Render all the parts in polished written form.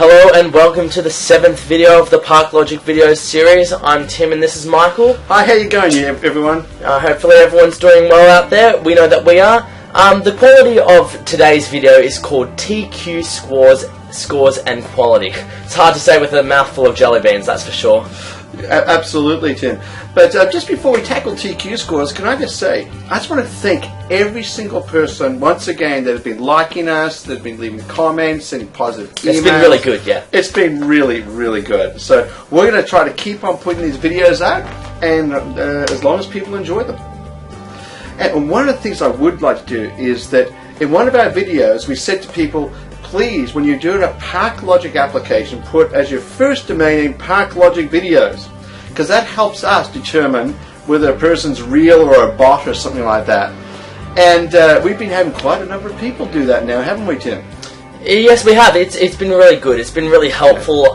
Hello and welcome to the 7th video of the ParkLogic videos series. I'm Tim and this is Michael. Hi, how you going, everyone? Hopefully everyone's doing well out there. We know that we are. The quality of today's video is called TQ Scores and Quality. It's hard to say with a mouthful of jelly beans, that's for sure. Absolutely, Tim. But just before we tackle TQ scores, can I just say, I just want to thank every single person, once again, that has been liking us, that has been leaving comments, sending positive emails. It's been really good, yeah. It's been really, really good. So we're going to try to keep on putting these videos out, and as long as people enjoy them. And one of the things I would like to do is that in one of our videos, we said to people, please, when you're doing a ParkLogic application, put as your first domain name ParkLogic Videos, because that helps us determine whether a person's real or a bot or something like that. And we've been having quite a number of people do that now, haven't we, Tim? Yes, we have. It's been really good. It's been really helpful.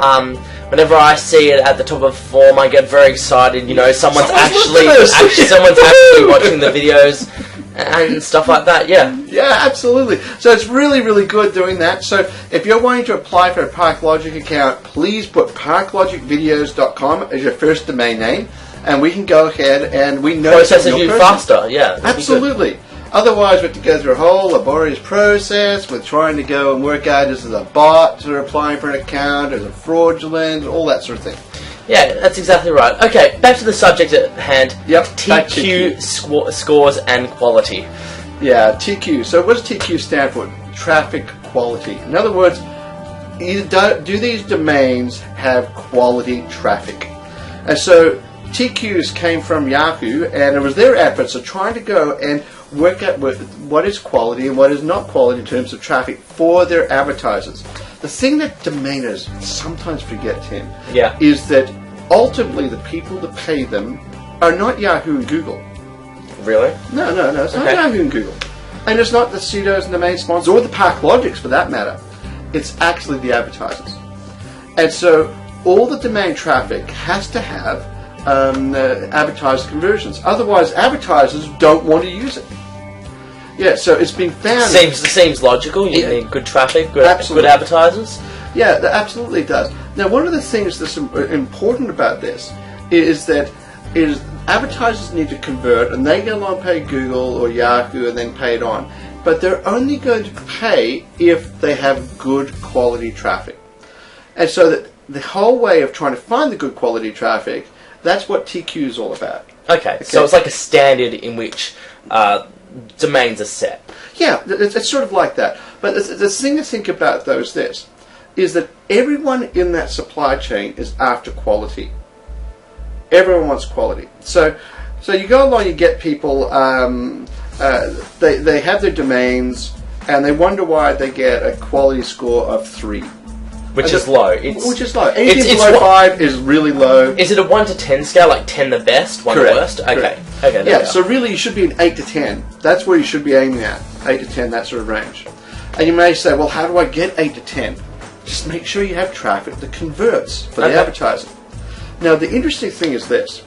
Whenever I see it at the top of form, I get very excited. You know, someone's actually watching the videos and stuff like that. Yeah. Yeah, absolutely. So it's really, really good doing that. So if you're wanting to apply for a ParkLogic account, please put ParkLogicVideos.com as your first domain name, and we can go ahead and we know process it faster. Yeah. Absolutely. Otherwise, we have to go through a whole laborious process with trying to go and work out is it a bot or applying for an account, is it fraudulent, all that sort of thing. Yeah, that's exactly right. Okay, back to the subject at hand. Yep. TQ scores and quality. Yeah, TQ. So what does TQ stand for? Traffic quality. In other words, do these domains have quality traffic? And so TQs came from Yahoo, and it was their efforts of trying to go and work out what is quality and what is not quality in terms of traffic for their advertisers. The thing that domainers sometimes forget, Tim, is that ultimately the people that pay them are not Yahoo and Google. Really? No, it's not Yahoo and Google. And it's not the pseudos and the main sponsors, or the ParkLogics for that matter. It's actually the advertisers. And so all the domain traffic has to have advertiser conversions. Otherwise, advertisers don't want to use it. Yeah, so it's been found. Seems logical. You need good traffic, good advertisers. Yeah, that absolutely does. Now, one of the things that's important about this is that advertisers need to convert, and they go along and pay Google or Yahoo and then pay it on. But they're only going to pay if they have good quality traffic. And so that the whole way of trying to find the good quality traffic, that's what TQ is all about. Okay, so it's like a standard in which domains are set. Yeah, it's sort of like that. But the thing to think about, though, is that everyone in that supply chain is after quality. Everyone wants quality. So you go along, you get people, they have their domains, and they wonder why they get a quality score of 3. Which is low. Which is low. Anything below 5 is really low. Is it a 1 to 10 scale, like 10 the best, 1 the worst? Okay. Okay. Yeah, so really you should be an 8 to 10. That's where you should be aiming at. 8 to 10, that sort of range. And you may say, well, how do I get 8 to 10? Just make sure you have traffic that converts for the advertising. Now, the interesting thing is this,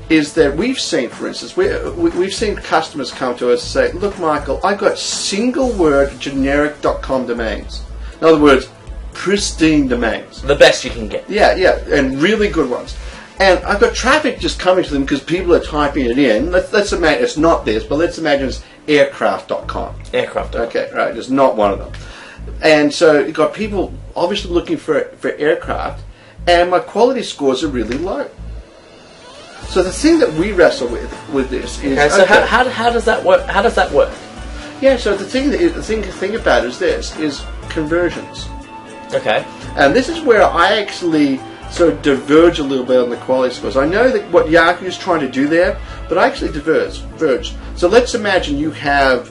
is that we've seen, for instance, we've seen customers come to us and say, look, Michael, I got single word generic.com domains. In other words, pristine domains. The best you can get. Yeah, and really good ones. And I've got traffic just coming to them because people are typing it in. Let's imagine it's not this, but let's imagine it's aircraft.com. Aircraft.com. Okay, right, it's not one of them. And so you've got people obviously looking for aircraft, and my quality scores are really low. So the thing that we wrestle with this is... Okay, so how does that work? How does that work? Yeah, so the thing about it is conversions. Okay. And this is where I actually sort of diverge a little bit on the quality scores. I know that what Yahoo is trying to do there, but I actually diverge. So let's imagine you have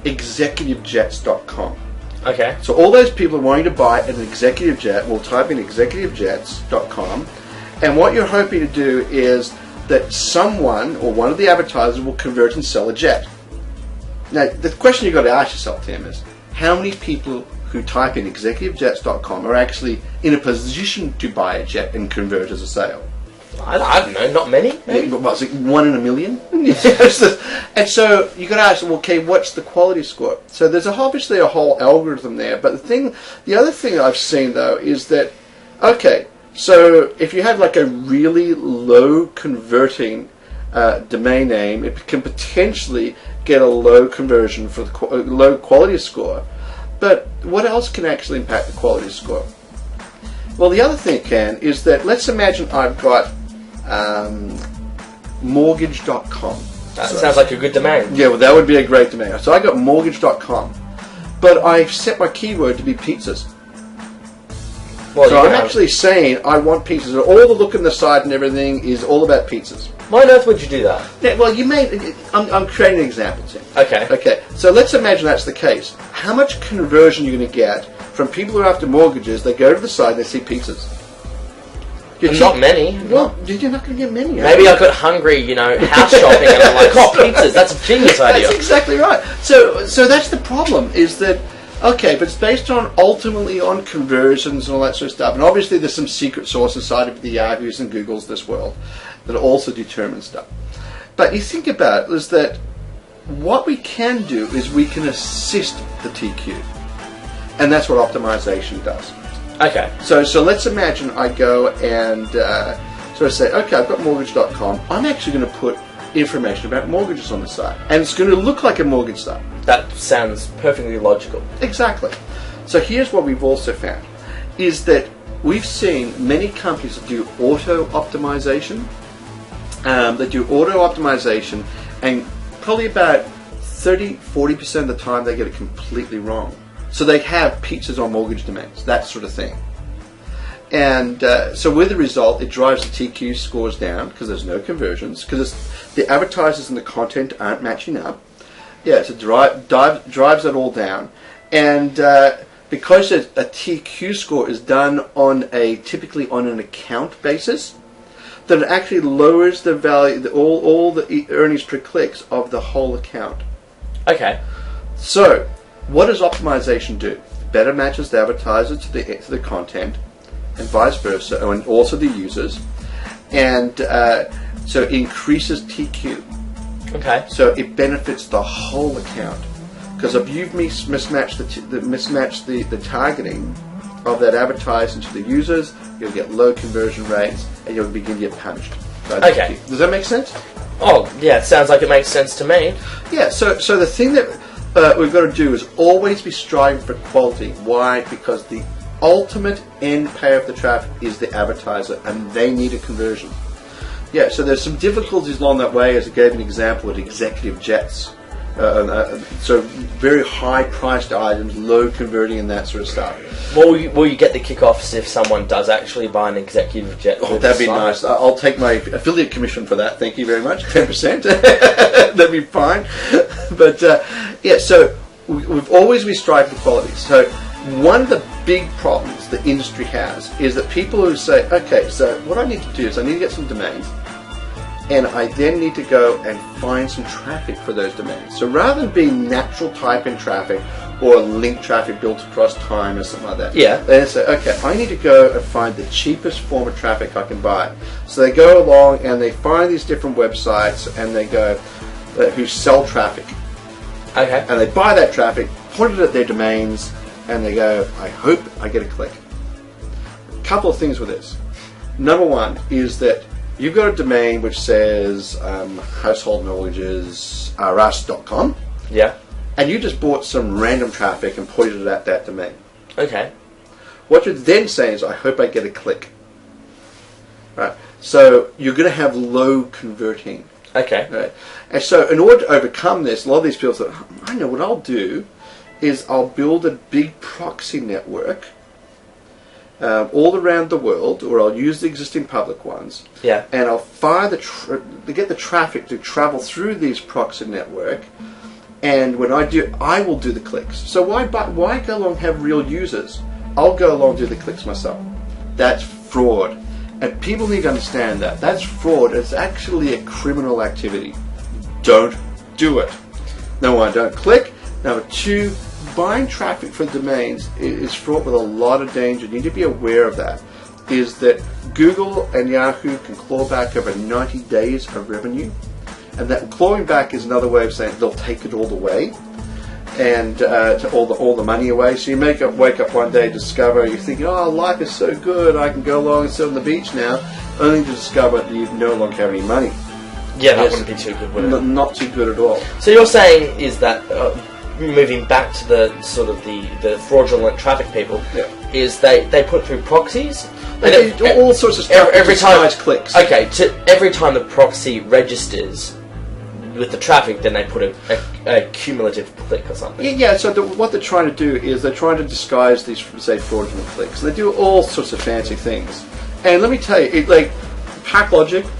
executivejets.com. Okay. So all those people are wanting to buy an executive jet will type in executivejets.com, and what you're hoping to do is that someone or one of the advertisers will convert and sell a jet. Now, the question you've got to ask yourself, Tim, is how many people who type in executivejets.com are actually in a position to buy a jet and convert as a sale? I don't know, not many, maybe? what was it, 1 in a million? And so you got to ask, well, okay, what's the quality score? So there's obviously a whole algorithm there. But the other thing I've seen though is that, okay, so if you have like a really low converting domain name, it can potentially get a low conversion for the low quality score. But what else can actually impact the quality score? Well, the other thing it can is that, let's imagine I've got mortgage.com. That sounds like a good domain. Yeah, well, that would be a great domain. So I got mortgage.com, but I've set my keyword to be pizzas. Well, so I'm actually saying I want pizzas. All the look on the site and everything is all about pizzas. Why on earth would you do that? Yeah, well, I'm creating an example, Tim. Okay. Okay, so let's imagine that's the case. How much conversion are you going to get from people who are after mortgages? They go to the site and they see pizzas. Not many. Well, you're not going to get many. Maybe I got hungry, house shopping, and I'm like, oh, pizzas, that's a genius idea. That's exactly right. So that's the problem, is that, okay, but it's based ultimately on conversions and all that sort of stuff. And obviously there's some secret sauce inside of the Yahoos and Googles of this world that also determine stuff. But you think about it, is that what we can do is we can assist the TQ. And that's what optimization does. Okay. So let's imagine I go and sort of say, okay, I've got mortgage.com. I'm actually going to put information about mortgages on the site. And it's going to look like a mortgage site. That sounds perfectly logical. Exactly. So here's what we've also found, is that we've seen many companies that do auto-optimization. They do auto-optimization, and probably about 30-40% of the time they get it completely wrong. So they have pizzas on mortgage domains, that sort of thing. And so with the result, it drives the TQ scores down because there's no conversions, because the advertisers and the content aren't matching up. Yeah, so drives that all down. And because a TQ score is done typically on an account basis, that it actually lowers the value, all the earnings per clicks of the whole account. Okay. So, what does optimization do? Better matches the advertiser to the content, and vice versa, and also the users, and so it increases TQ. Okay. So it benefits the whole account, because if you've mismatched the targeting of that advertising to the users, you'll get low conversion rates, and you'll begin to get punished. Okay. Does that make sense? Oh, yeah, it sounds like it makes sense to me. Yeah, so the thing that we've got to do is always be striving for quality. Why? Because the ultimate end payer of the traffic is the advertiser, and they need a conversion. Yeah, so there's some difficulties along that way, as I gave an example with executive jets. So very high-priced items, low converting and that sort of stuff. Will you get the kickoffs if someone does actually buy an executive jet? Oh, that'd be nice. I'll take my affiliate commission for that. Thank you very much. 10%. That'd be fine. But yeah, so we strive for quality. So one of the big problems the industry has is that people who say, okay, so what I need to do is I need to get some domains, and I then need to go and find some traffic for those domains. So rather than being natural type-in traffic or link traffic built across time or something like that, yeah, they say, okay, I need to go and find the cheapest form of traffic I can buy. So they go along and they find these different websites, and they go who sell traffic. Okay. And they buy that traffic, put it at their domains, and they go, I hope I get a click. A couple of things with this. Number one is that you've got a domain which says household mortgages us.com. Yeah. And you just bought some random traffic and pointed it at that domain. Okay. What you're then saying is, I hope I get a click. Right. So you're going to have low converting. Okay. Right. And so in order to overcome this, a lot of these people say, I know what I'll do is I'll build a big proxy network all around the world, or I'll use the existing public ones. Yeah. And I'll fire to get the traffic to travel through these proxy network. And when I do, I will do the clicks. So why go along and have real users? I'll go along and do the clicks myself. That's fraud. And people need to understand that. That's fraud. It's actually a criminal activity. Don't do it. Number one, don't click. Number two, buying traffic for domains is fraught with a lot of danger. You need to be aware of that. is that Google and Yahoo can claw back over 90 days of revenue, and that clawing back is another way of saying they'll take it all away, and to all the money away. So you wake up one day, discover you're thinking, oh, life is so good, I can go along and sit on the beach now, only to discover that you no longer have any money. Yeah, that wouldn't be too good, would it? Not too good at all. So you're saying is that moving back to the sort of the fraudulent traffic people, is they put through proxies. They do all sorts of stuff. Every time clicks. Okay, every time the proxy registers with the traffic, then they put a cumulative click or something. Yeah. So what they're trying to do is they're trying to disguise these, say, fraudulent clicks. They do all sorts of fancy things. And let me tell you, ParkLogic,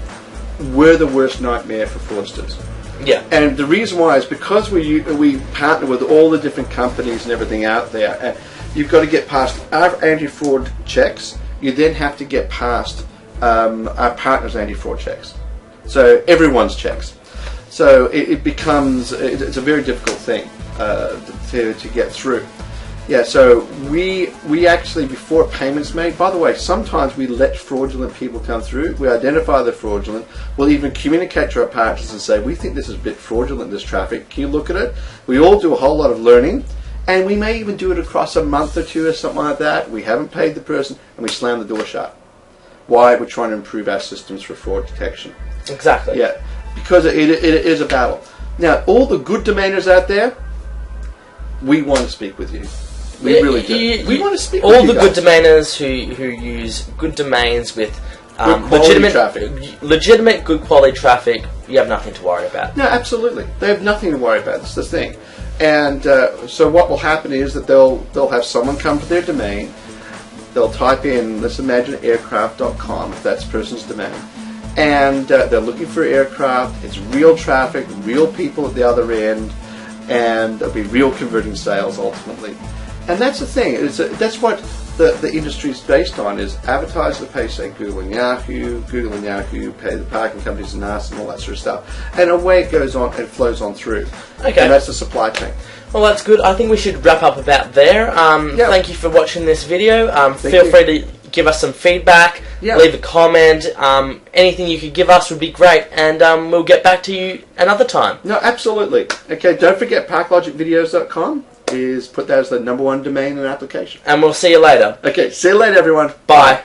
we're the worst nightmare for fraudsters. Yeah. And the reason why is because we partner with all the different companies and everything out there. You've got to get past our anti-fraud checks. You then have to get past our partners' anti-fraud checks. So everyone's checks. So it becomes it's a very difficult thing to get through. Yeah. So we actually, before a payment's made. By the way, sometimes we let fraudulent people come through. We identify the fraudulent. We'll even communicate to our partners and say, we think this is a bit fraudulent, this traffic. Can you look at it? We all do a whole lot of learning. And we may even do it across a month or two or something like that. We haven't paid the person, and we slam the door shut. Why? We're trying to improve our systems for fraud detection. Exactly. Yeah, because it is a battle. Now, all the good domainers out there, we want to speak with you. We really do. We want to speak with you. All the good domainers who use good domains with legitimate, good quality traffic, you have nothing to worry about. No, absolutely. They have nothing to worry about. That's the thing. And so what will happen is that they'll have someone come to their domain. They'll type in, let's imagine aircraft.com, if that's the person's domain. And they're looking for aircraft. It's real traffic, real people at the other end, and there'll be real converting sales ultimately. And that's the thing. That's what the industry is based on, is advertisers pay, say, Google and Yahoo pay the parking companies and us and all that sort of stuff. And away it goes on, it flows on through. Okay. And that's the supply chain. Well, that's good. I think we should wrap up about there. Thank you for watching this video. Feel free to give us some feedback, leave a comment. Anything you could give us would be great, and we'll get back to you another time. No, absolutely. Okay, don't forget ParkLogicVideos.com is put that as the #1 domain and application. And we'll see you later. Okay, see you later, everyone. Bye.